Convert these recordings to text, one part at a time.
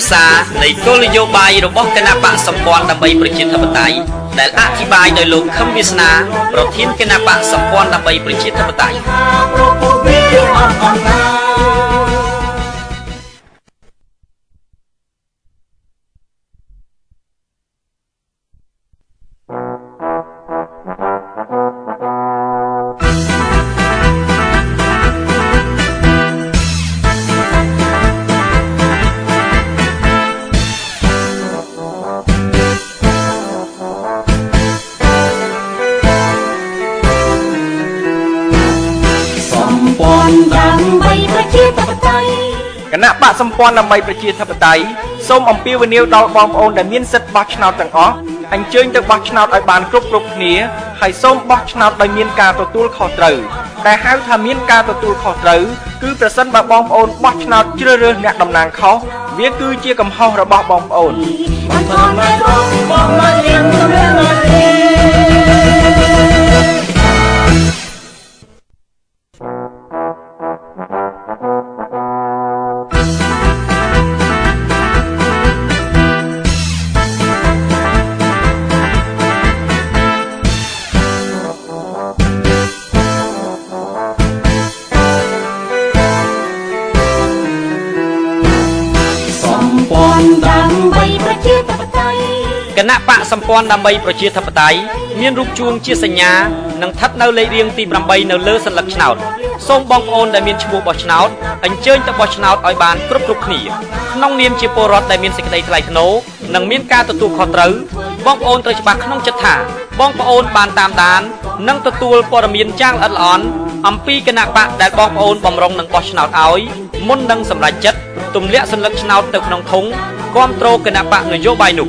ក្សានៃគោលនយោបាយរបស់គណៈបកសម្ព័ន្ធដើម្បីប្រជាធិបតេយ្យដែលអធិប្បាយដោយលោកខឹមវាសនាប្រធានគណៈបកសម្ព័ន្ធដើម្បីប្រជាធិបតេយ្យគណៈបកសម្ព័ន្ធដើម្បីប្រជាធិបតេយ្យសូមអំពាវនាវដល់បងប្អូនដែលមានសិទ្ធិបោះឆ្នោតទាំងអស់អញ្ជើញទៅបោះឆ្នោតឲ្យបានគ្រប់គ្នាហើយសូមបោះឆ្នោតដោយមានការទទួលខុសត្រូវដែលហៅថាមានការទទួលខុសត្រូវគឺប្រសិនបើបងប្អូនបោះឆ្នោតជ្រើសរើសអ្នកតំណាងខុសវាគឺជាកំហុសរបស់បងប្អូនគណៈបកសម្ព័ន្ធដើម្បីប្រជាធិបតេយ្យមានរូបជួងជាសញ្ញានិងស្ថិតនៅលេខរៀងទី8នៅលើសន្លឹកឆ្នោតសូមបងប្អូនដែលមានឈ្មោះបោះឆ្នោតអញ្ជើញទៅបោះឆ្នោតឲ្យបានគ្រប់គ្នាក្នុងនាមជាពលរដ្ឋដែលមានសេចក្តីថ្លៃថ្នូរនិងមានការទទួលខុសត្រូវបងប្អូនត្រូវច្បាស់ក្នុងចិត្តថាបងប្អូនបានតាមដាននិងទទួលព័ត៌មានយ៉ាងល្អិតល្អន់អំពីគណៈបកដែលបងប្អូនបំរុងនឹងបោះឆ្នោតឲ្យមុននឹងសម្រេចចិត្តទម្លាក់សន្លឹកឆ្នោតទៅក្នុងធុងគាំទ្រគណៈបកនយោបាយនោះ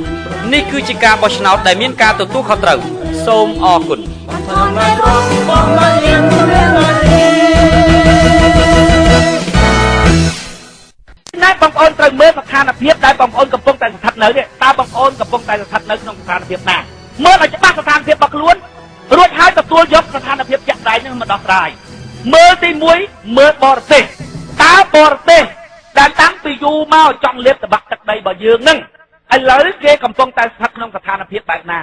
នេះគឺជាការបោះឆ្នោតដែលមានការទទួលខុសត្រូវសូមអរគុណណែបងប្អូនត្រូវមើលស្ថានភាពដែលបងប្អូនកំពុងតែស្ថិតនៅនេះតើបងប្អូនកំពុងតែស្ថិតនៅក្នុងស្ថានភាពណាមើលឲ្យច្បាស់ស្ថានភាពរបស់ខ្លួនរួចហើយទទួលយកស្ថានភាពជាក់ស្ដែងនឹងមកដោះស្រាយមើលទី1មើលបរទេសតើបរទេសដែលតាំងពីយូរមកចង់លេបតបាក់ទឹកដីរបស់យើងនឹងឥឡូវគេកំពុងតែស្ថិតក្នុងស្ថានភាពបែបណា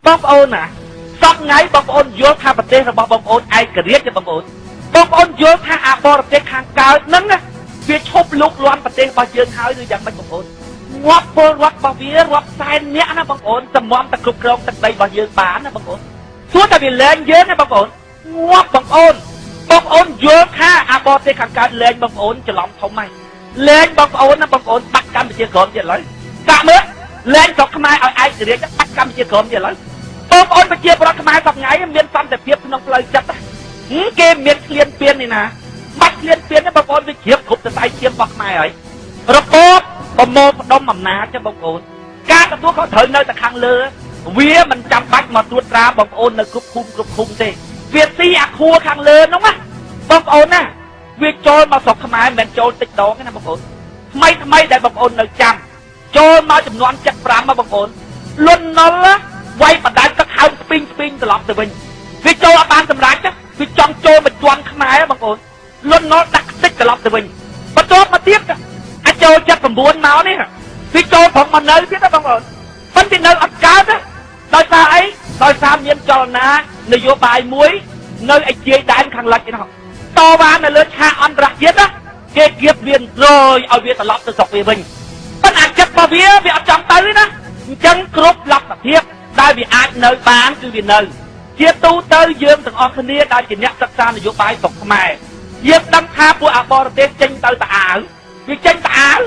បងប្អូនណាសពថ្ងៃបងប្អូនយល់ថាប្រទេសរបស់បងប្អូនឯករាជ្យទេបងប្អូនយល់ថាអាបរទេសខាងកើតហ្នឹងវាឈប់លុកលាន់ប្រទេសរបស់យើងហើយឬយ៉ាងម៉េចបងប្អូនងាប់ពលរដ្ឋរបស់វារាប់សែននាក់ណាបងប្អូនសម្មតែគ្រប់គ្រងទឹកដីរបស់យើងបានណាបងប្អូនទោះតែវាលែងយើងណាបងប្អូនងាប់បងប្អូនយល់ថាអាបរទេសខាងកើតលែងបងប្អូនច្រឡំធំហើយលែងបងប្អូនណាបងប្អូនបាត់កម្ពុជាក្រមទៀតឡើយកាក់មើលលែងស្រុកខ្មែរឲ្យឯករាជ្យបាត់កម្ពុជាក្រមទៀតឡើយបងប្អូនប្រជាពលរដ្ឋខ្មែរសប្តាហ៍មានសន្តិភាពក្នុងផ្លូវចិត្តគេមានឃ្លានពៀននេះណាបាត់ឃ្លានពៀនបងប្អូនវាជ្រាបគ្រប់ទៅស្អែកឈាមរបស់ខ្មែរហើយរបបប្រមូលផ្ដុំអំណាចទេបងប្អូនការទទួលខុសត្រូវនៅតែខាងលើវាមិនចាំបាច់មកត្រួតត្រាបងប្អូននៅគ្រប់ឃុំទេវាទីអាខួរខាងលើហ្នឹងណាបងប្អូនណាវាចូលមកស្រុកខ្មែរមិនមែនចូលតិចដងទេណាបងប្អូនថ្មីដែលបងប្អូននៅចាំចូលមកចំនួន75មកបងប្អូនលន់ណុលវាយបណ្ដាច់ទឹកហើមស្ពីងត្រឡប់ទៅវិញវាចូលអត់បានសម្រេចវាចង់ចូលមកជន់ខ្មែរបងប្អូនលន់ណុលដាក់ខ្ទេចត្រឡប់ទៅវិញបន្ទាប់មកទៀតអាចចូល79មកនេះវាចូលប្រងមកនៅទៀតបងប្អូនប៉ុន្តែនៅអត់កើតដោយសារអីដោយសារមានចលនានយោបាយមួយនៅឯជាយដែនខាងលិចនេះតវ៉ានៅលើឆាកអន្តរជាតិគេគៀបវារយឲ្យវាត្រឡប់ទៅស្រុកវាវិញប៉ុន្តែចិត្តរបស់វាអត់ចង់ទៅទេណាអញ្ចឹងគ្រប់លទ្ធភាពដែលវាអាចនៅបានគឺវានៅជាទូទៅយើងទាំងអស់គ្នាដែលជាអ្នកសិក្សានយោបាយស្រុកខ្មែរយើងដឹងថាពួកអបរទេសចេញទៅតាអាវវាចេញតាអាវ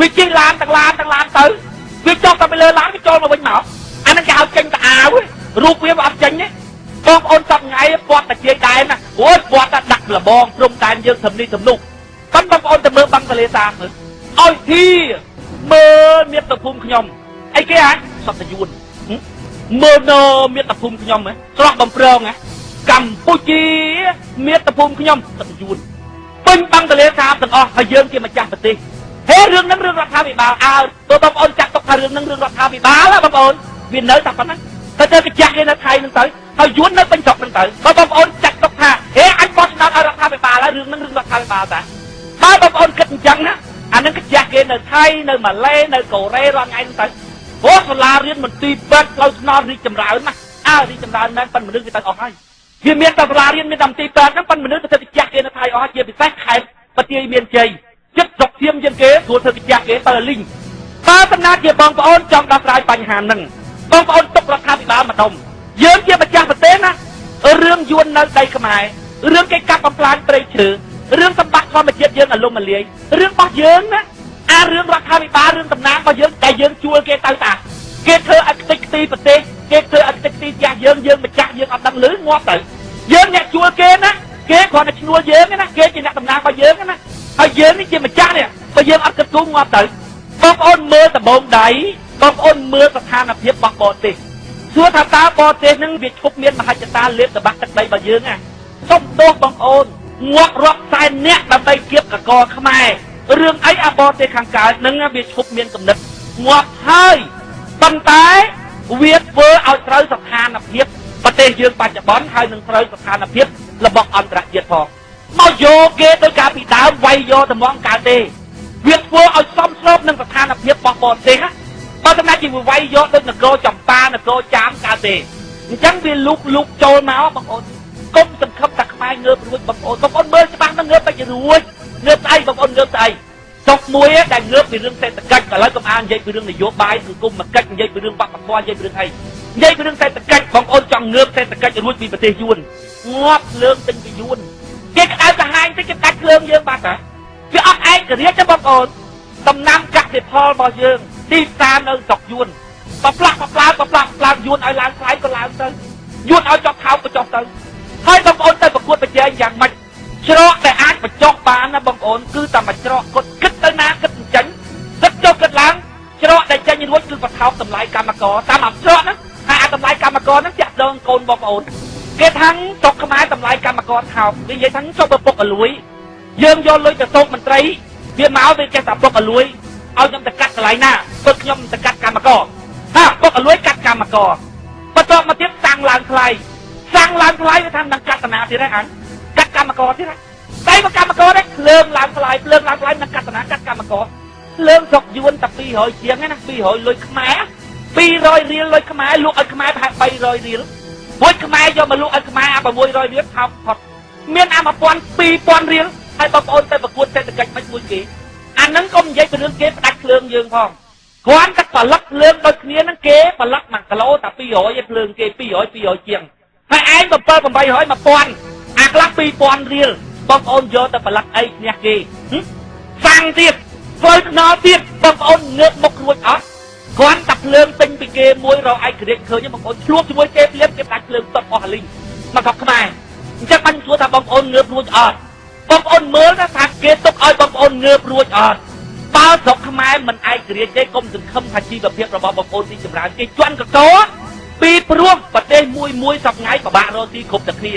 វាជិះឡានទាំងឡានទៅវាចុះទៅលើឡានវាចូលមកវិញមកអានឹងគេហៅចេញតាអាវរូបវាអត់ចេញទេបងប្អូនសប្តាហ៍ពាត់តែជាយដែនណាអូយពាត់តែដាក់លបងព្រំដែនយើងធំនេះធំនោះប៉ុន្តែបងប្អូនទៅមើលបឹងទលេសាបមើលឲ្យទីមើលមាតុភូមិខ្ញុំអីគេហ่ะសត្វយួនមើលនៅមាតុភូមិខ្ញុំស្រស់បំប្រងកម្ពុជាមាតុភូមិខ្ញុំសត្វយួនពេញបឹងទលេសាបទាំងអស់ហើយយើងជាម្ចាស់ប្រទេសហេរឿងហ្នឹងរឿងរដ្ឋាភិបាលអើទៅបងប្អូនចាត់ទុកថារឿងហ្នឹងរឿងរដ្ឋាភិបាលបងប្អូនវានៅតែប៉ុណ្ណឹងទៅកាចាស់គេនៅថៃហ្នឹងទៅហើយយួននៅពេញស្រុកហ្នឹងទៅបើបងប្អូនចាត់ទុកថាហេអញបោះឆ្នោតឲ្យរដ្ឋាភិបាលហើយរឿងហ្នឹងរឿងរដ្ឋាភិបាលតាបើបងប្អូនគិតអញ្ចឹងណាអា នឹងខ្ជះគេនៅថៃនៅម៉ាឡេនៅកូរ៉េរាល់ថ្ងៃហ្នឹងទៅអូសាលារៀនមន្ទីរពេទ្យផ្លូវថ្នល់រីកចម្រើនណាស់រីកចម្រើនមែនប៉ុន្តែមនុស្សគេទៅអស់ហើយវាមានតែសាលារៀនមានតែមន្ទីរពេទ្យហ្នឹងប៉ុន្តែមនុស្សទៅខ្ជះគេនៅថៃអស់ជាពិសេសខេត្តបន្ទាយមានជ័យចិត្តស្រុកធៀមជាងគេព្រោះធ្វើខ្ជះគេទៅលីងបើតំណាជាបងប្អូនចង់ដោះស្រាយបញ្ហាហ្នឹងបងប្អូនទុករដ្ឋាភិបាលម្ដុំយើងជាម្ចាស់ប្រទេសណារឿងយួននៅដីខ្មែររឿងគេកាប់បំផ្លាញព្រៃឈើរឿងសម្បត្តិធម្មជាតិយើងអលំអលាយរឿងរបស់យើងណារឿងរដ្ឋាភិបាលរឿងតំណាងរបស់យើងតែយើងជួលគេទៅតាគេធ្វើឲ្យខ្ទេចខ្ទីប្រទេសគេធ្វើឲ្យខ្ទេចខ្ទីផ្ទះយើងម្ចាស់យើងអត់ដឹងឮងាប់ទៅយើងអ្នកជួលគេណាគេគ្រាន់តែឈ្នួលយើងណាគេជាអ្នកតំណាងរបស់យើងណាហើយយើងនេះជាម្ចាស់នេះបើយើងអត់គិតគូរងាប់ទៅបងប្អូនមើលដំបងដៃបងប្អូនមើលស្ថានភាពរបស់បរទេសសួរថាតើបរទេសនឹងវាឈប់មានមហិច្ឆតាលេបតបាក់ទឹកដីរបស់យើងណាសុំទោសបងប្អូនងាប់រាប់សែនអ្នកដើម្បីគៀបកកខ្មែររឿងអីអាបរទេសខាងកើតនឹងវាឈប់មានគំនិតងាប់ហើយប៉ុន្តែវាធ្វើឲ្យត្រូវស្ថានភាពប្រទេសយើងបច្ចុប្បន្នហើយនឹងត្រូវស្ថានភាពរបស់អន្តរជាតិផងមកយកគេទៅការពីដើមវាយយកតែមកកើតទេវាធ្វើឲ្យសមស្របនឹងស្ថានភាពរបស់បរទេសបើតែណាជាវាយយកដូចនគរចម្ប៉ានគរចាមកើតទេអញ្ចឹងវាលូកចូលមកបងប្អូនកុំសង្ឃឹមតែខ្មែរងើបរួចបងប្អូនមើលច្បាស់ទៅងើបតែរួចងើបស្អីបងប្អូនងើបស្អីចុកមួយដែលងើបពីរឿងសេដ្ឋកិច្ចឥឡូវកុំអាននិយាយពីរឿងនយោបាយសង្គមកិច្ចនិយាយពីរឿងវប្បធម៌និយាយពីរឿងអីនិយាយពីរឿងសេដ្ឋកិច្ចបងប្អូនចង់ងើបសេដ្ឋកិច្ចរួចពីប្រទេសយួនងាប់លើងទិញពីយួនគេក្តៅក្រហាយតិចគេដាច់ភ្លើងយើងបាត់ហ៎វាអត់ឯករាជ្យទេបងប្អូនដំណាំកសិផលរបស់យើងទីផ្សារនៅស្រុកយួនផ្លាស់យួនឲ្យឡើងថ្លៃក៏ឡើងទៅយួនឲ្យចុះថោកក៏ចុះទៅហើយបងប្អូនទៅប្រកួតប្រជែងយ៉ាងម៉េចច្រកដែលអាចបញ្ចុះបានណាបងប្អូនគឺតែមួយច្រកគាត់គិតទៅណាគិតអញ្ចឹងគិតចុះគិតឡើងច្រកដែលចេញរួចគឺបន្ថោកតម្លៃកម្មករតាមអាច្រកហ្នឹងហើយអាតម្លៃកម្មករហ្នឹងចាក់ដងកូនបងប្អូនគេថាំងស្រុកខ្មែរតម្លៃកម្មករថោកនិយាយថាំងចុះពុកអលួយយើងយកលុយទៅសូកមន្ត្រីវាមកវាចេះតែពុកអលួយឲ្យខ្ញុំទៅកាត់កន្លែងណាពុកខ្ញុំទៅកាត់កម្មករពុកអលួយកាត់កម្មករបន្ទាប់មកទៀតសាំងឡើងថ្លៃវាថានឹងកាត់តាទៀតហើយកាត់កម្មករទៀតហើយតែមកកម្មករនេះភ្លើងឡើងថ្លៃនឹងកាត់តាកាត់កម្មករភ្លើងស្រុកយួនតែ200ជាងណា200លុយខ្មែរ200រៀលលុយខ្មែរលក់ឲ្យខ្មែរប្រហែល300រៀលមួយខ្មែរយកមកលក់ឲ្យខ្មែរអា600រៀលថោកផុតមានអា1000 2000រៀលហើយបងប្អូនទៅប្រកួតសេដ្ឋកិច្ចមិនមួយគេអាហ្នឹងកុំនិយាយពីរឿងគេផ្ដាច់ភ្លើងយើងផងគ្រាន់តែផលិតភ្លើងដូចគ្នាហ្នឹងគេផលិត1គីឡូតែ200ឯភ្លើងគេ200ជាងហើយឯង7 800 1000អាខ្លះ2000រៀលបងប្អូនយកទៅផលិតអីឈ្នះគេសាំងទៀតធ្វើថ្នល់ទៀតបងប្អូនងើបមុខរួចអត់គ្រាន់តែភ្លើងពេញពីគេមួយរកឯករាជ្យឃើញបងប្អូនឆ្លោះជាមួយគេភ្លាមគេផ្ដាច់ភ្លើងតបអស់លីងមកស្រុកខ្មែរអញ្ចឹងបានសួរថាបងប្អូនងើបរួចអត់បងប្អូនមើលថាគេទុកឲ្យបងប្អូនងើបរួចអត់បើស្រុកខ្មែរមិនឯករាជ្យទេកុំសង្ឃឹមថាជីវភាពរបស់បងប្អូនទីចម្រើនគេជន់កកពីព្រោះប្រទេសមួយសប្ថ្ងៃពិបាករកទីគ្រប់តែគ្នា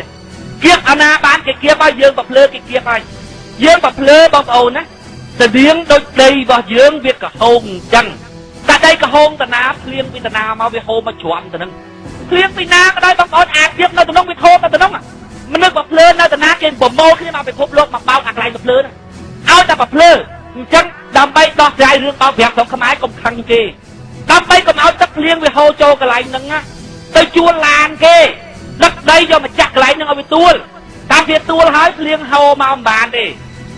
គៀបអាណាបានគេគៀបឲ្យយើងប្រភ្លើគេគៀបឲ្យយើងប្រភ្លើបងប្អូនណាស្តៀងដូចដីរបស់យើងវាក្រហមអញ្ចឹងតែដីក្រហមតាណាភ្លៀងពីតាណាមកវាហូរមកជ្រាំទៅនឹងភ្លៀងពីណាក៏ដោយបងប្អូនអាចគៀបនៅទៅនោះវាធូរទៅនោះមនុស្សប្រភ្លើនៅតាណាគេប្រមូលគ្នាមកពិភពលោកមកបោកអាកន្លែងប្រភ្លើឲ្យតែប្រភ្លើអញ្ចឹងដើម្បីដោះស្រាយរឿងបោកប្រាស់ស្រុកខ្មែរកុំខឹងគេដើម្បីកុំឲ្យទឹកភ្លៀងវាហូរចូលកន្លែងហ្នឹងណាទៅជួលឡានគេដឹកដីយកមកចាក់កន្លែងហ្នឹងឲ្យវាទួលតាមវាទួលហើយភ្លៀងហូរមកមិនបានទេ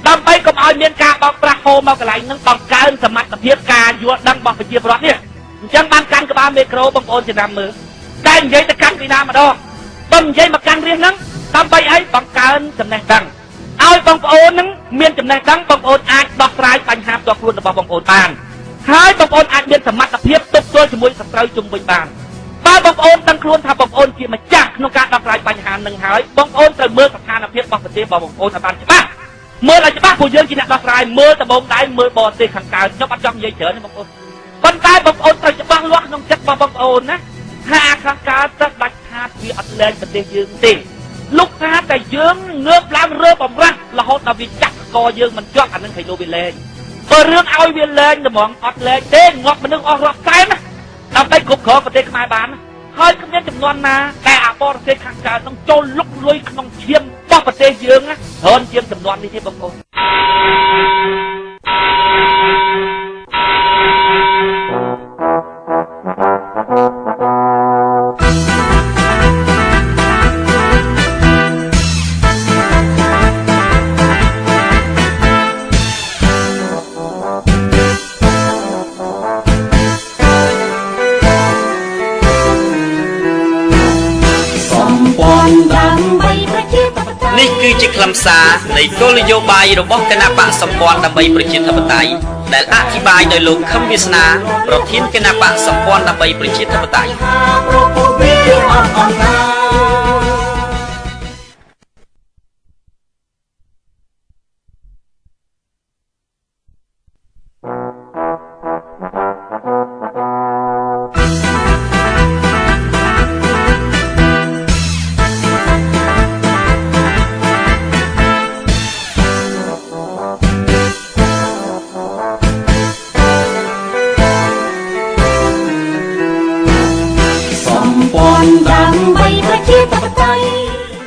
ដើម្បីកុំឲ្យមានការបោកប្រាស់ហូរមកកន្លែងហ្នឹងបង្កើនសមត្ថភាពការយល់ដឹងរបស់ប្រជាពលរដ្ឋនេះអញ្ចឹងបានកាន់ក្បាលមេក្រូបងប្អូនចំណាំមើលតែនិយាយទៅកាន់ពីណាម្ដងបើនិយាយមកកាន់រៀនហ្នឹងដើម្បីឲ្យបង្កើនចំណេះដឹងឲ្យបងប្អូនហ្នឹងមានចំណេះដឹងបងប្អូនអាចដោះស្រាយបញ្ហាផ្ទាល់ខ្លួនរបស់បងប្អូនបានហើយបងប្អូនអាចមានសមត្ថភាពទប់ទល់ជាមួយសត្រូវជុំវិញបានបើបងប្អូនដឹងខ្លួនថាបងប្អូនជាម្ចាស់ក្នុងការដោះស្រាយបញ្ហានឹងហើយបងប្អូនត្រូវមើលស្ថានភាពរបស់ប្រទេសរបស់បងប្អូនឲ្យបានច្បាស់មើលឲ្យច្បាស់ព្រោះយើងជាអ្នកដោះស្រាយមើលតែបងដៃមើលបរទេសខាងកើតខ្ញុំអត់ចង់និយាយច្រើនទេបងប្អូនប៉ុន្តែបងប្អូនត្រូវច្បាស់លាស់ក្នុងចិត្តរបស់បងប្អូនណាថាខាងកើតទៅដាច់ខាតវាអត់លែងប្រទេសយើងទេលុកថាតែយើងងើបឡើងរើបំរាស់រហូតដល់វាចាក់កយើងមិនជាប់អានឹងឃើញនោះវាលែងបើរឿងឲ្យវាលែងតែហ្មងអត់លែងទេងាប់មនុស្សអស់រាប់សែនណាដើម្បីគ្រប់គ្រងប្រទេសខ្មែរបានហើយគ្មានចំនួនណាតែអាបរទេសខាងកើតនឹងចូលលុកលុយក្នុងឈាមរបស់ប្រទេសយើងច្រើនជាងចំនួននេះទេបងប្អូន គឺជាខ្លឹមសារនៃគោលនយោបាយរបស់គណៈបកសម្ព័ន្ធដើម្បីប្រជាធិបតេយ្យដែលអធិប្បាយដោយលោកខឹមវាសនាប្រធានគណៈបកសម្ព័ន្ធដើម្បីប្រជាធិបតេយ្យ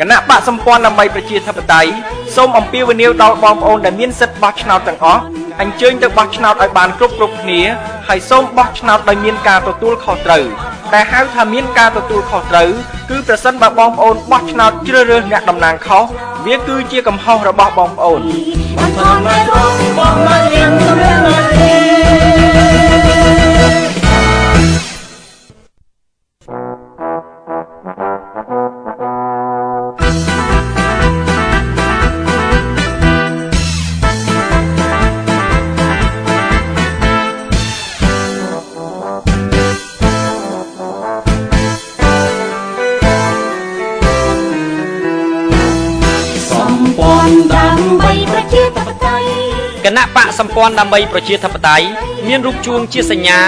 គណៈបកសម្ព័ន្ធដើម្បីប្រជាធិបតេយ្យសូមអំពាវនាវដល់បងប្អូនដែលមានសិទ្ធិបោះឆ្នោតទាំងអស់អញ្ជើញទៅបោះឆ្នោតឲ្យបានគ្រប់គ្នាហើយសូមបោះឆ្នោតដោយមានការទទួលខុសត្រូវតែហៅថាមានការទទួលខុសត្រូវគឺប្រសិនបើបងប្អូនបោះឆ្នោតជ្រើសរើសអ្នកតំណាងខុសវាគឺជាកំហុសរបស់បងប្អូនគណៈបកសម្ព័ន្ធដើម្បីប្រជាធិបតេយ្យមានរូបជួងជាសញ្ញា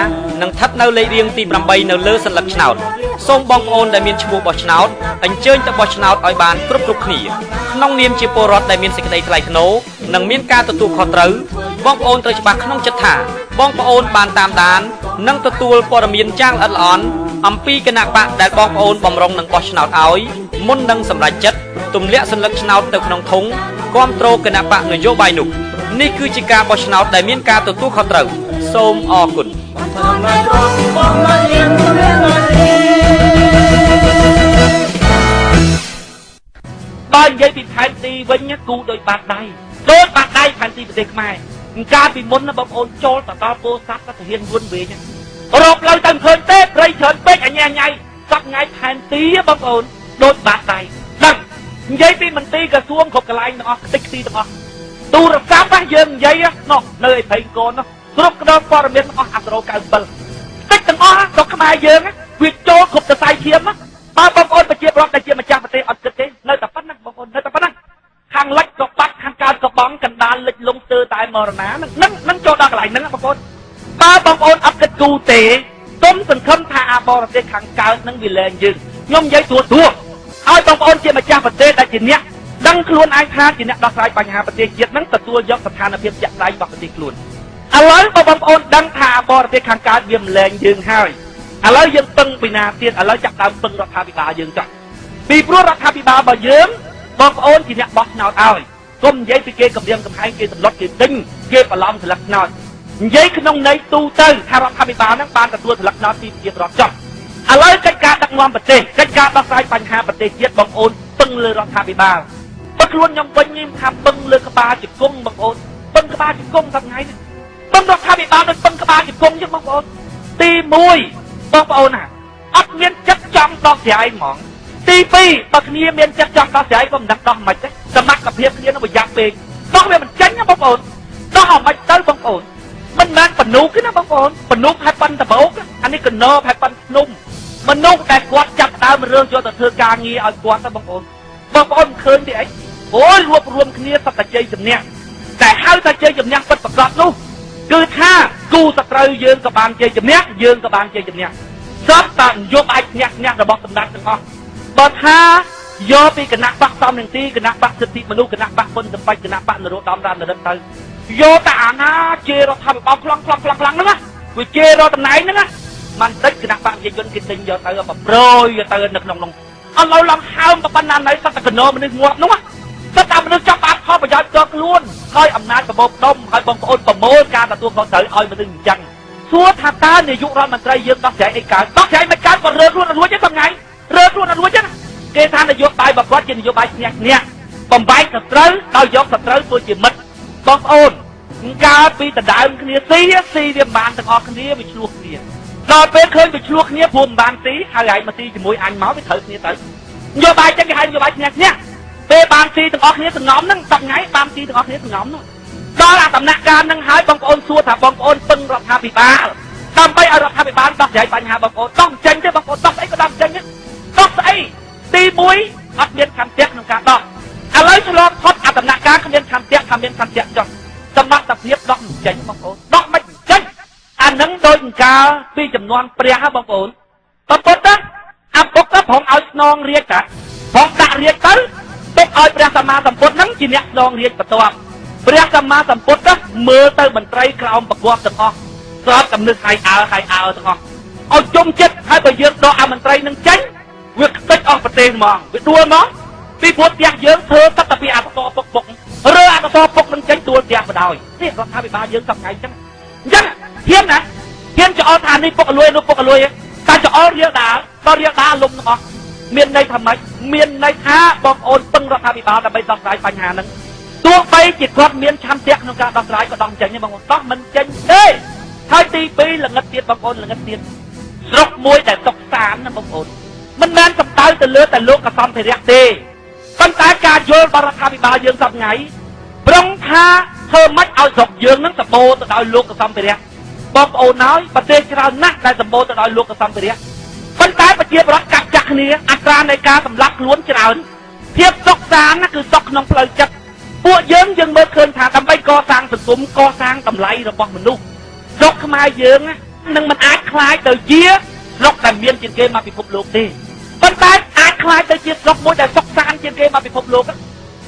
និងស្ថិតនៅលេខរៀងទី8នៅលើសន្លឹកឆ្នោតសូមបងប្អូនដែលមានឈ្មោះបោះឆ្នោតអញ្ជើញទៅបោះឆ្នោតឲ្យបានគ្រប់គ្នាក្នុងនាមជាពលរដ្ឋដែលមានសេចក្តីថ្លៃថ្នូរនិងមានការទទួលខុសត្រូវបងប្អូនត្រូវច្បាស់ក្នុងចិត្តថាបងប្អូនបានតាមដាននិងទទួលព័ត៌មានយ៉ាងល្អិតល្អន់អំពីគណៈបកដែលបងប្អូនបំរុងនឹងបោះឆ្នោតឲ្យមុននឹងសម្រេចចិត្តទម្លាក់សន្លឹកឆ្នោតទៅក្នុងធុងគាំទ្រគណៈបកនយោបាយនោះនេះគឺជាការបោះឆ្នោតដែលមានការទទួលខុសត្រូវសូមអរគុណបើនិយាយពីផែនទីវិញគូដោយបាត់ដៃដូចបាត់ដៃផែនទីប្រទេសខ្មែរកាលពីមុនបងប្អូនចូលទៅដល់ពោធិ៍សាត់ទៅហ៊ានវន់វិញរកផ្លូវទៅឃើញទេព្រៃច្រើនពេកអញ្ញាញ៉ៃសប្ងៃផែនទីបងប្អូនដូចបាត់ដៃដឹងនិយាយពីមន្ត្រីក្រសួងគ្រប់កន្លែងទាំងអស់ខ្ទេចខ្ទីទាំងអស់ទូរស័ព្ទយើងនិយាយនោះនៅឯព្រៃកូននោះគ្រប់កណ្ដោព័ត៌មានទាំងអស់អាស្រោ97តិចទាំងអស់ស្រុកខ្មែរយើងវាចូលគ្រប់សរសៃឈាមបើបងប្អូនប្រជាប្រដ្ឋដែលជាម្ចាស់ប្រទេសអត់គិតទេនៅតែប៉ុណ្្នឹងបងប្អូននៅតែប៉ុណ្្នឹងខាងលិចក៏បាត់ខាងកើតក៏បងកណ្ដាលលិចលងស្ទើរតែមរណានឹងចូលដល់កន្លែងហ្នឹងបងប្អូនបើបងប្អូនអត់គិតគូទេទុំសង្ឃឹមថាអាបរទេសខាងកើតនឹងវាលែងយើងខ្ញុំនិយាយទួឲ្យបងប្អូនជាម្ចាស់ប្រទេសដែលជាអ្នកដឹងខ្លួនឯងថាជាអ្នកដោះស្រាយបញ្ហាប្រទេសជាតិនឹងទទួលយកស្ថានភាពជាក់ស្ដែងរបស់ប្រទេសខ្លួនឥឡូវបងប្អូនដឹងថាបរទេសខាងកើតវាមិនលែងយើងហើយឥឡូវយើងពឹងពីណាទៀតឥឡូវចាប់ដើមពឹងរដ្ឋាភិបាលយើងចុះពីព្រោះរដ្ឋាភិបាលរបស់យើងបងប្អូនជាអ្នកបោះឆ្នោតឲ្យកុំនិយាយពីគេគម្រាមកំហែងគេសម្លុតគេទិញគេបន្លំស្លឹកឆ្នោតនិយាយក្នុងន័យទូទៅថារដ្ឋាភិបាលនឹងបានទទួលស្លឹកឆ្នោតពីប្រជាប្រដ្ឋចុះឥឡូវកិច្ចការដឹកនាំប្រទេសកិច្ចការដោះស្រាយបញ្ហាប្រទេសជាតិបងប្អូនពឹងលើរដ្ឋាភិបាលបើខ្លួនខ្ញុំវិញខ្ញុំថាពឹងលើក្បាលជង្គង់បងប្អូនពឹងក្បាលជង្គង់ថ្ងៃនេះពឹងរដ្ឋាភិបាលដូចពឹងក្បាលជង្គង់ចឹងបងប្អូនទី1បងប្អូនណាអត់មានចិត្តចង់ដោះស្រាយហ្មងទី2បើគ្នាមានចិត្តចង់ដោះស្រាយក៏មិនដឹងដោះមិនទេសមត្ថភាពគ្នានឹងប្រយ័ត្នពេកដោះវាមិនចេញបងប្អូនដោះឲ្យមិនទៅបងប្អូនមិនមែនបនុកទេណាបងប្អូនបនុកហើយប៉ិនតបោកអានេះកណោហើយប៉ិនភ្នំមនុស្សដែលគាត់ចាប់ដើមរឿងយកទៅធ្វើការងារឲ្យគាត់ទៅបងប្អូនឃើញទេអីអូយរួបរวมគ្នាសត្វតាជ័យជំនះតែហៅថាជ័យជំនះពិតប្រាកដនោះគឺថាគូសត្រូវយើងក៏បានជ័យជំនះយើងក៏បានជ័យជំនះសពតានយោបាយឈ្នះរបស់សម្ដេចទាំងអស់បើថាយកពីគណៈបកសំនឹងទីគណៈបកសិទ្ធិមនុស្សគណៈបកពុនសម្បត្តិគណៈបកនរោត្តមរណរដ្ឋទៅយកតែអាណាជារដ្ឋាភិបាលខ្លាំងហ្នឹងណាវាជារដ្ឋតំណែងហ្នឹងណាមិនតិចគណៈបកប្រជាជនគេទិញយកទៅបប្រយយកទៅនៅក្នុងនោះអត់ឡូវឡងហើមប៉ុណ្ណាណៃសត្វតែកណោមនុស្សងាប់នោះសត្វតែមនុស្សចាប់បានផលប្រយោជន៍យកខ្លួនហើយអំណាចបបោកដុំហើយបងប្អូនប្រមូលការទទួលខុសត្រូវឲ្យមនុស្សអញ្ចឹងសួរថាតើនាយករដ្ឋមន្ត្រីយើងដោះស្រាយអីកើតដោះស្រាយមិនកើតក៏រើខ្លួនអត់រួចទេថ្ងៃរើខ្លួនអត់រួចទេគេថានយោបាយរបស់គាត់ជានយោបាយឈ្នះបំបែកសត្រូវដោយយកសត្រូវធ្វើជាមិត្តបងប្អូនកាលពីដណ្ដើមគ្នាស៊ីវាមិនបានទាំងអស់គ្នាវាឆ្លោះគ្នាដល់ពេលឃើញវាឆ្លោះគ្នាព្រោះមិនបានស៊ីហើយឯងមកស៊ីជាមួយអញមកវាត្រូវគ្នាទៅនយោបាយចឹងគេហៅនយោបាយឈ្នះ ពេលបានទីទាំងអស់គ្នាសង្ងំហ្នឹង10ថ្ងៃបានទីទាំងអស់គ្នាសង្ងំហ្នឹងដល់អាដំណាក់កាលហ្នឹងហើយបងប្អូនសួរថាបងប្អូនពឹងរដ្ឋាភិបាលដើម្បីឲ្យរដ្ឋាភិបាលដោះស្រាយបញ្ហាបងប្អូនដោះចេញទេបងប្អូនដោះស្អីក៏ដោះចេញដោះស្អីទី1អត់មានខន្តិក្នុងការដោះឥឡូវឆ្លងផុតអាដំណាក់កាលគ្មានខន្តិថាមានខន្តិចុះសមត្ថភាពដោះមិនចេញបងប្អូនដោះមិនចេញអានឹងដូចកាលពីចំនួនព្រះហ៎បងប្អូនតពុតណាអពុកទៅផងឲ្យស្នងរាជតាផងដាក់រាជទៅទុកឲ្យព្រះសម្មាសម្ពុទ្ធហ្នឹងជាអ្នកស្នងរាជបន្ទាប់ព្រះសម្មាសម្ពុទ្ធទៅមើលទៅមន្ត្រីក្រោមប្រព័ន្ធទាំងអស់ស្របកំណឹះហើយទាំងអស់ឲ្យជុំចិត្តហើយបើយើងដកអមន្ត្រីនឹងចេញវាខ្ទេចអស់ប្រទេសហ្មងវាដួលហ្មងពីព្រោះផ្ទះយើងធ្វើទឹកតែពីអកសរពុករើអកសរពុកនឹងចេញដួលផ្ទះបដ ாய் នេះរដ្ឋាភិបាលយើងសប្ងៃអញ្ចឹងហ៊ានណាហ៊ានចោលថានេះពុកអលួយនោះពុកអលួយតែចោលរៀលដាលដល់រៀលដាលលំទាំងអស់មានន័យថាម៉េចមានន័យថាបងប្អូនពឹងរដ្ឋាភិបាលដើម្បីដោះស្រាយបញ្ហាហ្នឹងទោះបីជាគាត់មានឆន្ទៈក្នុងការដោះស្រាយក៏ដោះចេញទេបងប្អូនដោះមិនចេញទេហើយទី2ល្ងិតទៀតបងប្អូនល្ងិតទៀតស្រុកមួយដែលសុខសាន្តណាបងប្អូនមិនមែនសំដៅទៅលើតែលោកកសំភារៈទេប៉ុន្តែការយល់បរដ្ឋាភិបាលយើងសប្ងៃប្រងថាធ្វើម៉េចឲ្យស្រុកយើងនឹងសម្បូរទៅដោយលោកកសំភារៈបងប្អូនហើយប្រទេសច្រើនណាស់ដែលសម្បូរទៅដោយលោកកសំភារៈប៉ុន្តែប្រជាពលរដ្ឋកាត់ចាក់គ្នាអត្រានៃការសម្លាប់ខ្លួនច្រើនភាពសុខសាន្តណាគឺសុខក្នុងផ្លូវចិត្តពួកយើងមើលឃើញថាដើម្បីកសាងសង្គមកសាងតម្លៃរបស់មនុស្សស្រុកខ្មែរយើងនឹងមិនអាចคล้ายទៅជាស្រុកដែលមានជាងគេមកពិភពលោកទេប៉ុន្តែអាចคล้ายទៅជាស្រុកមួយដែលសុខសាន្តជាងគេមកពិភពលោក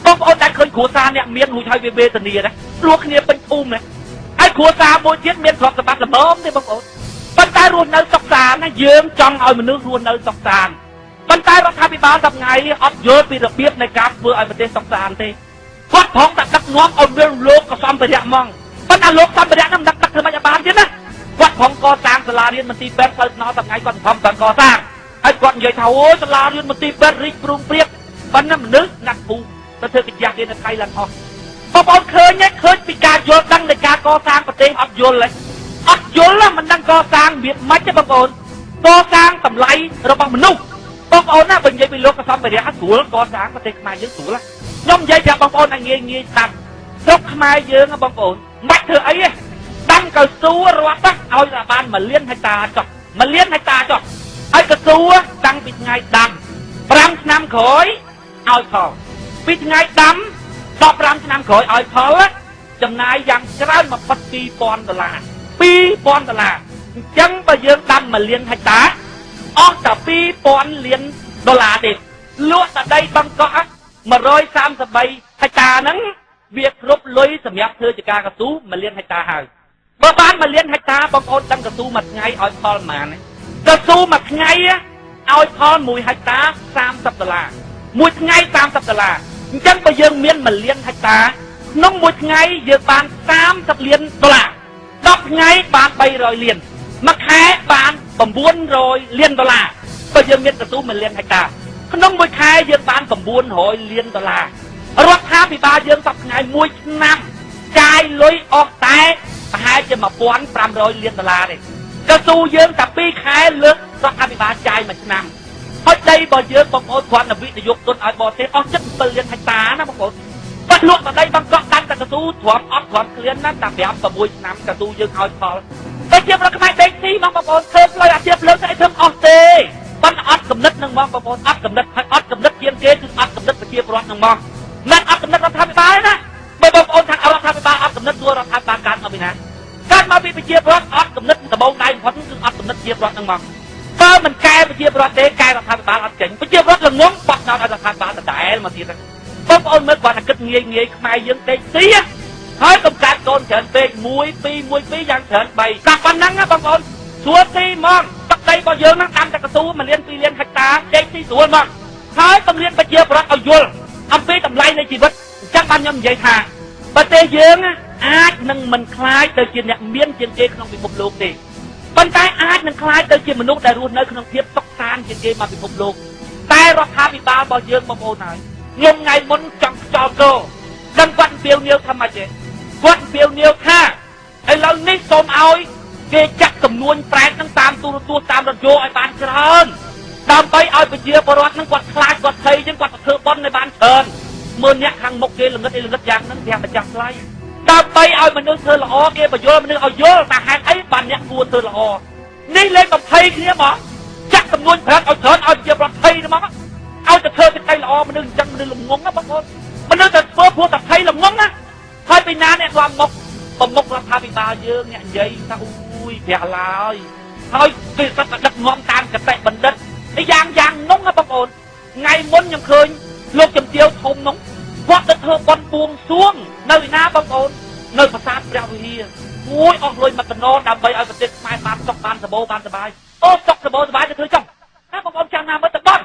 បងប្អូនដែលឃើញគ្រួសារអ្នកមានរួចហើយវាវេទនាណាព្រោះគ្នាពេញភូមិណាហើយគ្រួសារមួយទៀតមានទ្រព្យសម្បត្តិល្មមទេបងប្អូនប៉ុន្តែរស់នៅសុខសាន្តណាយើងចង់ឲ្យមនុស្សរស់នៅសុខសាន្តប៉ុន្តែរដ្ឋាភិបាលសប្ងៃអត់យល់ពីរបៀបនៃការធ្វើឲ្យប្រទេសសុខសាន្តទេគាត់ផងតែដឹកនាំឲ្យមានលោកកសំភារៈហ្មងប៉ុន្តែលោកសម្ភារៈហ្នឹងមិនដឹកធ្វើម៉េចឲ្យបានទៀតណាគាត់ផងកសាងសាលារៀនមន្ទីរពេទ្យផ្លូវថ្នល់សប្ងៃគាត់ខំតែកសាងហើយគាត់និយាយថាអូសាលារៀនមន្ទីរពេទ្យរីកព្រំព្រៀបប៉ុន្តែមនុស្សណាត់ពូទៅធ្វើកិច្ចការគេនៅថៃឡើងអស់បងប្អូនឃើញពីការយល់ដឹងនៃការកសាងប្រទេសអត់យល់ទេអត់យល់មិនដឹងកសាងមានម៉េចទេបងប្អូនកសាងតម្លៃរបស់មនុស្សបងប្អូនណាបើនិយាយពីលោកកសំភារៈស្រួលកសាងប្រទេសខ្មែរយើងស្រួលខ្ញុំនិយាយប្រាប់បងប្អូនឲ្យងាយស្ដាប់ស្រុកខ្មែរយើងបងប្អូនមិនធ្វើអីទេដាំកៅស៊ូរដ្ឋឲ្យតែបាន1លានហិកតាចុះ1លានហិកតាចុះហើយកៅស៊ូតាំងពីថ្ងៃដាំ5ឆ្នាំក្រោយឲ្យផលពីថ្ងៃដាំ15ឆ្នាំក្រោយឲ្យផលចំណាយយ៉ាងច្រើនមក$2,000 $2,000អញ្ចឹងបើយើងដាំ1លានហិកតាអស់តែ$2,000 លានទេលក់តែដីបឹងកក់133ហិកតាហ្នឹងវាគ្រប់លុយសម្រាប់ធ្វើជាការកស៊ូ1លានហិកតាហើយបើបាន1លានហិកតាបងប្អូនដឹងកស៊ូមួយថ្ងៃឲ្យផលប៉ុន្មានកស៊ូមួយថ្ងៃឲ្យផល1ហិកតា$30មួយថ្ងៃ$30អញ្ចឹងបើយើងមាន1លានហិកតាក្នុងមួយថ្ងៃយើងបាន$30 លាន10ថ្ងៃបាន300លានមួយខែបាន$900 លានបើយើងមានកស៊ូ1លានហិកតាក្នុងមួយខែយើងបាន$900 លានរដ្ឋាភិបាលយើងសប្តាហ៍មួយឆ្នាំចាយលុយអស់តែប្រហែលជា$1,500 លានទេកស៊ូយើងតែ2ខែលើករដ្ឋាភិបាលចាយមួយឆ្នាំហើយដីរបស់យើងបងប្អូនគ្រាន់តែវិនិយោគទុនឲ្យបរទេសអស់7លានហិកតាណាបងប្អូនបាត់លក់តែដីបង្កក់ដាំតែកស៊ូទ្រាំអត់គ្រាន់ឃ្លានណាតែ5-6ឆ្នាំកស៊ូយើងឲ្យផលតែជាប្រកខ្មែរដេកទីមកបងប្អូនធ្វើផ្លូវអាជីពលើស្អីធ្វើអស់ទេប៉ុន្តែអត់កំណត់នឹងមកបងប្អូនអត់កំណត់ហើយអត់កំណត់ជាងគេគឺអត់កំណត់ប្រជាពលរដ្ឋនឹងមកមិនអត់កំណត់រដ្ឋាភិបាលណាបើបងប្អូនថារដ្ឋាភិបាលអត់កំណត់រដ្ឋាភិបាលកើតមកពីណាកើតមកពីប្រជាពលរដ្ឋអត់កំណត់ដំបូងដៃបំផុតគឺអត់កំណត់ប្រជាពលរដ្ឋនឹងមកបើមិនកែប្រជាពលរដ្ឋទេកែរដ្ឋាភិបាលអត់ចេញប្រជាពលរដ្ឋល្ងងបោះឆ្នោតឲ្យរដ្ឋាភិបាលដដែលមកទៀតបងប្អូនមើលគាត់តែគិតងាយខ្មែរយើងដេកទីហើយកំកាត់កូនច្រើនពេក1 2យ៉ាងច្រើន3ដាក់ប៉ុណ្ណឹងបងប្អូនស្រួលទីហ្មងទឹកដីរបស់យើងហ្នឹងដាំតែកស៊ូ1លាន2លានហិកតាដេកទីស្រួលមកហើយបង្រៀនប្រជាពលរដ្ឋឲ្យយល់អំពីតម្លៃនៃជីវិតអញ្ចឹងបានខ្ញុំនិយាយថាប្រទេសយើងអាចនឹងមិនខ្លាយទៅជាអ្នកមានជាងគេក្នុងពិភពលោកទេប៉ុន្តែអាចនឹងខ្លាយទៅជាមនុស្សដែលរស់នៅក្នុងភាពសុខសាន្តជាងគេមកពិភពលោកតែរដ្ឋាភិបាលរបស់យើងបងប្អូនហើយខ្ញុំថ្ងៃមុនចង់ខ្យល់កោដឹងគាត់អំពាវនាវថាម៉េចទេគាត់អំពាវនាវថាឥឡូវនេះសូមឲ្យគេចាក់ចំនួនប្រែតនឹងតាមទូរទស្សន៍តាមរថយន្តឲ្យបានច្រើនដើម្បីឲ្យប្រជាពលរដ្ឋនឹងគាត់ខ្លាចគាត់ភ័យចឹងគាត់ទៅធ្វើបន់ឲ្យបានច្រើន មើលអ្នកខាងមុខគេល្ងឹតយ៉ាងហ្នឹងវាម្ចាស់ថ្លៃដើម្បីឲ្យមនុស្សធ្វើល្អគេបញ្យល់មនុស្សឲ្យយល់ថាហេតុអីបានអ្នកគួរធ្វើល្អនេះលេខ20គ្នាមកចាក់ចំនួនប្រាក់ឲ្យច្រើនឲ្យជាប្រភ័យហ្មងឲ្យទៅធ្វើសេចក្តីល្អមនុស្សអញ្ចឹងមនុស្សល្ងងណាបងប្អូនមនុស្សតែធ្វើព្រោះតែភ័យល្ងងណាហើយពីណាអ្នកគាត់មកប្រមុខរដ្ឋាភិបាលយើងអ្នកនិយាយថាអូយប្រាក់ឡើយហើយគេសត្វដឹកនាំតាមកតិបណ្ឌិតយ៉ាងនោះណាបងប្អូនថ្ងៃមុនខ្ញុំឃើញលោកជំទាវធំនោះគាត់ទៅធ្វើបន់បួងសួងនៅឯណាបងប្អូននៅប្រាសាទព្រះវិហារអូយអស់លុយមកកណោដើម្បីឲ្យប្រទេសខ្មែរបានសុខបានសម្បូរបានសบายអូសុខសម្បូរសบายទៅធ្វើចុះណាបងប្អូនចាំណាមើលទៅបន់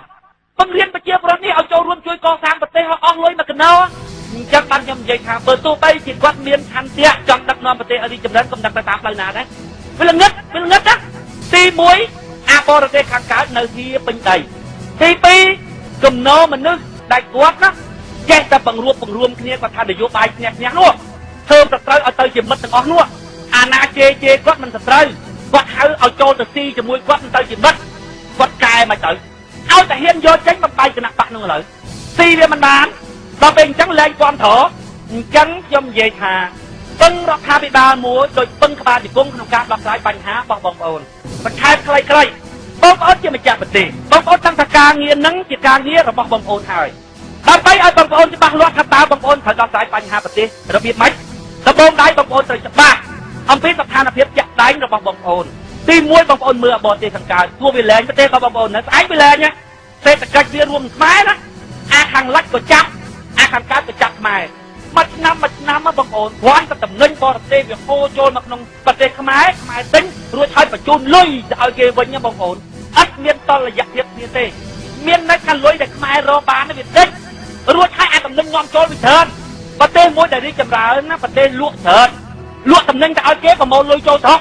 បង្រៀនប្រជាប្រដ្ឋនេះឲ្យចូលរួមជួយកសាងប្រទេសឲ្យអស់លុយមកកណោអញ្ចឹងបានខ្ញុំនិយាយថាបើទោះបីជាគាត់មានឆន្ទៈចង់ដឹកនាំប្រទេសឲ្យរីកចម្រើនកុំដឹកទៅតាមផ្លូវណាដែរវាល្ងឹតណាទី1អាបរទេសខាងកើតនៅទីពេញដីទី2ចំណោមនុស្សដែលគាត់ណាចេះតែបង្រួមគ្នាគាត់ថានយោបាយគ្នានោះធ្វើទៅត្រូវឲ្យទៅជាមិត្តទាំងអស់នោះអាណាជេគាត់មិនទៅត្រូវគាត់ហៅឲ្យចូលទៅស៊ីជាមួយគាត់មិនទៅជាមិត្តគាត់កែមកទៅឲ្យតែហ៊ានយកចេញបំបាយគណៈបកនោះឥឡូវស៊ីវាមិនបានដល់ពេលអញ្ចឹងលែងគាំទ្រអញ្ចឹងខ្ញុំនិយាយថាពឹងរដ្ឋាភិបាលមួយដោយពឹងក្បាលជង្គង់ក្នុងការដោះស្រាយបញ្ហារបស់បងប្អូនបន្ថែមខ្លីៗបងប្អូនជាម្ចាស់ប្រទេសបងប្អូនតាំងតការងារនឹងជាការងាររបស់បងប្អូនហើយដើម្បីឲ្យបងប្អូនច្បាស់លាស់ថាតើបងប្អូនត្រូវដោះស្រាយបញ្ហាប្រទេសរបៀបម៉េចដំបូងដៃបងប្អូនត្រូវច្បាស់អំពីស្ថានភាពជាក់ស្ដែងរបស់បងប្អូនទី1បងប្អូនមើលបរទេសខាងកើតទោះវាលែងប្រទេសរបស់បងប្អូននៅស្អែកវាលែងសេដ្ឋកិច្ចវារួមខ្មែរណាអាខាងលិចក៏ចាប់អាខាងកើតក៏ចាប់ខ្មែរមួយឆ្នាំបងប្អូនគ្រាន់តែតំណែងបរទេសវាហូរចូលមកក្នុងប្រទេសខ្មែរទិញរួចហើយបញ្ជូនលុយទៅឲ្យគេវិញណាបងប្អូនអត់មានតលយៈភាពគ្នាទេមាននៅខាងលុយដែលខ្មែររកបានវាតិចរួចហើយអាតំណែងនាំចូលវាច្រើនប្រទេសមួយដែលរីកចម្រើនណាប្រទេសលក់ច្រើនលក់តំណែងទៅឲ្យគេប្រមូលលុយចូលស្រុក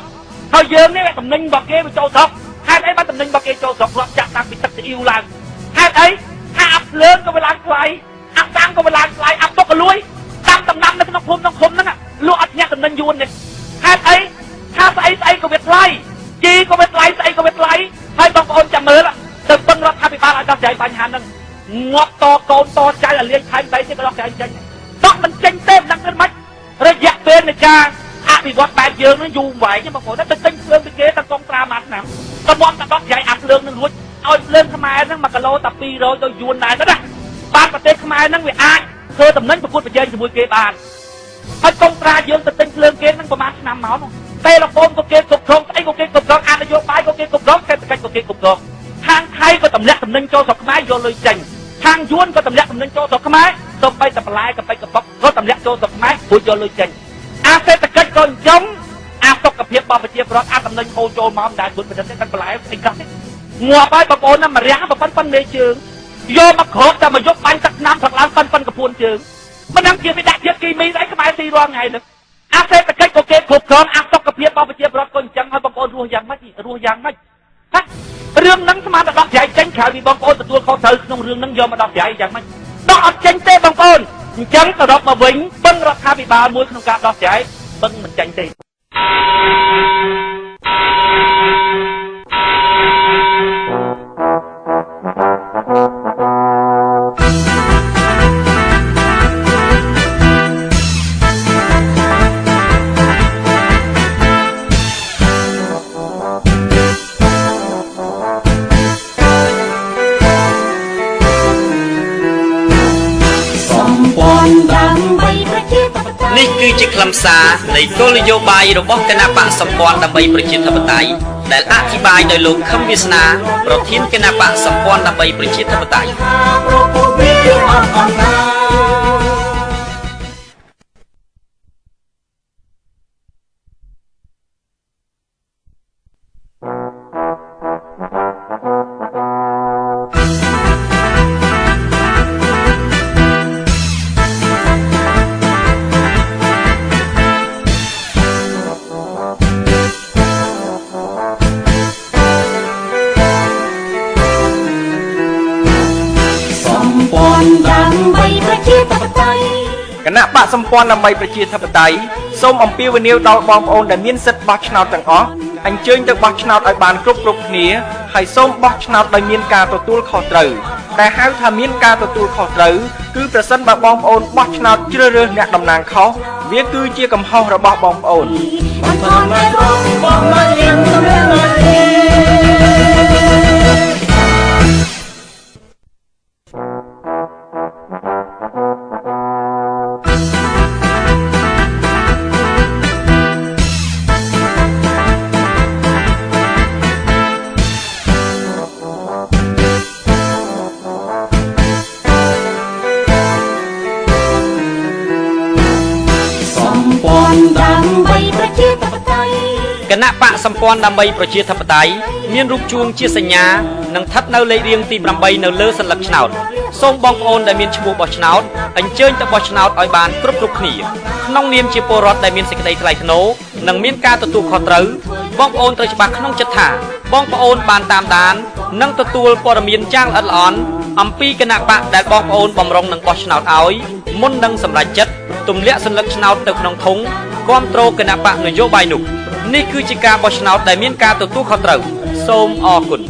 ហើយយើងនេះតំណែងរបស់គេវាចូលស្រុកហេតុអីបានតំណែងរបស់គេចូលស្រុករាប់ចាក់តាំងពីទឹកស៊ីអ៊ីវឡើងហេតុអីថាអាប់ភ្លើងក៏វាឡើងថ្លៃអាប់តាំងក៏វាឡើងថ្លៃអាប់ទុកក៏លួយតាមតំណាំនៅក្នុងភូមិក្នុងឃុំហ្នឹងលក់អត់ញាក់តំណែងយួននេះហេតុអីថាស្អីក៏វាថ្លៃជីក៏វាថ្លៃស្អីក៏វាថ្លៃហើយបងប្អូនចាំមើលទៅពឹងរដ្ឋាភិបាលឲ្យដោះស្រាយបញ្ហាហ្នឹងងាប់តកូនតចៅឲ្យលាយខែងដីទៀតក៏ដោះស្រាយចេញតោះមិនចេញទេមិនដឹងទៅម៉េចរយៈពេលនៃការអភិវឌ្ឍបែបយើងនឹងយូរវែងបងប្អូនទៅទិញភ្លើងពីគេទៅកងត្រាមួយឆ្នាំក៏មកតែដោះស្រាយអាភ្លើងនឹងរួចឲ្យភ្លើងខ្មែរហ្នឹង1គីឡូតែ200ទៅយួនដែរទៅណាបានប្រទេសខ្មែរហ្នឹងវាអាចធ្វើតំណែងប្រកួតប្រជែងជាមួយគេបានហើយកងត្រាយើងទៅទិញភ្លើងគេហ្នឹងប្រហែលឆ្នាំមកទេឡូហ្វូនក៏គេគ្រប់គ្រងស្អីក៏គេគ្រប់គ្រងអនុយោបាយក៏គេគ្រប់គ្រងសេដ្ឋកិច្ចក៏គេគ្រប់គ្រងខាងថៃក៏ទម្លាក់តំណែងចូលស្រុកខ្មែរយកលុយចេញខាងយួនក៏ទម្លាក់តំណែងចូលស្រុកខ្មែរទៅបីតែបន្លែកប៉ិចកប៉ុកក៏ទម្លាក់ចូលស្រុកខ្មែរព្រោះយកលុយចេញអាសេដ្ឋកិច្ចក៏អញ្ចឹងអាសុខភាពរបស់ប្រជាពលរដ្ឋអាតំណែងហូរចូលមកមិនដែលបុនប្រទេសតែបន្លែស្អីខ្លះទេងាប់ហើយបងប្អូនណាមរះប៉ុនមេជើងយកមកក្រោកតែមកយកបាញ់ទឹកឆ្នាំផឹកឡើងប៉ុនកពួនជើងមិនដឹងជាវាដាក់ជាតិគីមីស្អីខ្មែរទីរាល់ថ្ងៃនេះអាសេដ្ឋកិច្ចក៏គេគ្រប់គ្រងអាសុខភាពរបស់ប្រជាពលរដ្ឋក៏អញ្ចឹងហើយបងប្អូនរស់យ៉ាងម៉េចណារឿងហ្នឹងស្មានតែដោះស្រាយចេញក្រៅពីបងប្អូនទទួលខុសត្រូវក្នុងរឿងហ្នឹងយកមកដោះស្រាយយ៉ាងម៉េចដោះអត់ចេញទេបងប្អូនអញ្ចឹងសរុបមកវិញពឹងរដ្ឋាភិបាលមួយក្នុងការដោះស្រាយពឹងមិនចេញទេនេះគឺជាខ្លឹមសារនៃគោលនយោបាយរបស់គណៈបកសម្ព័ន្ធដើម្បីប្រជាធិបតេយ្យដែលអធិប្បាយដោយលោកខឹមវាសនាប្រធានគណៈបកសម្ព័ន្ធដើម្បីប្រជាធិបតេយ្យគណៈបកសម្ព័ន្ធដើម្បីប្រជាធិបតេយ្យសូមអំពាវនាវដល់បងប្អូនដែលមានសិទ្ធិបោះឆ្នោតទាំងអស់អញ្ជើញទៅបោះឆ្នោតឲ្យបានគ្រប់គ្នាហើយសូមបោះឆ្នោតដោយមានការទទួលខុសត្រូវ ដែលហៅថាមានការទទួលខុសត្រូវគឺប្រសិនបើបងប្អូនបោះឆ្នោតជ្រើសរើសអ្នកតំណាងខុសវាគឺជាកំហុសរបស់បងប្អូន គណៈបកសម្ព័ន្ធដើម្បីប្រជាធិបតេយ្យមានរូបជួងជាសញ្ញានិងស្ថិតនៅលេខរៀងទី8នៅលើសន្លឹកឆ្នោតសូមបងប្អូនដែលមានឈ្មោះបោះឆ្នោតអញ្ជើញទៅបោះឆ្នោតឲ្យបានគ្រប់គ្នាក្នុងនាមជាពលរដ្ឋដែលមានសេចក្តីថ្លៃថ្នូរនិងមានការទទួលខុសត្រូវបងប្អូនត្រូវច្បាស់ក្នុងចិត្តថាបងប្អូនបានតាមដាននិងទទួលព័ត៌មានយ៉ាងល្អិតល្អន់អំពីគណៈបកដែលបងប្អូនបំរុងនឹងបោះឆ្នោតឲ្យមុននឹងសម្រេចចិត្តទម្លាក់សន្លឹកឆ្នោតទៅក្នុងធុងគាំទ្រគណៈបកនយោបាយនោះនេះគឺជាការបោះឆ្នោតដែលមានការទទួលខុសត្រូវសូមអរគុណ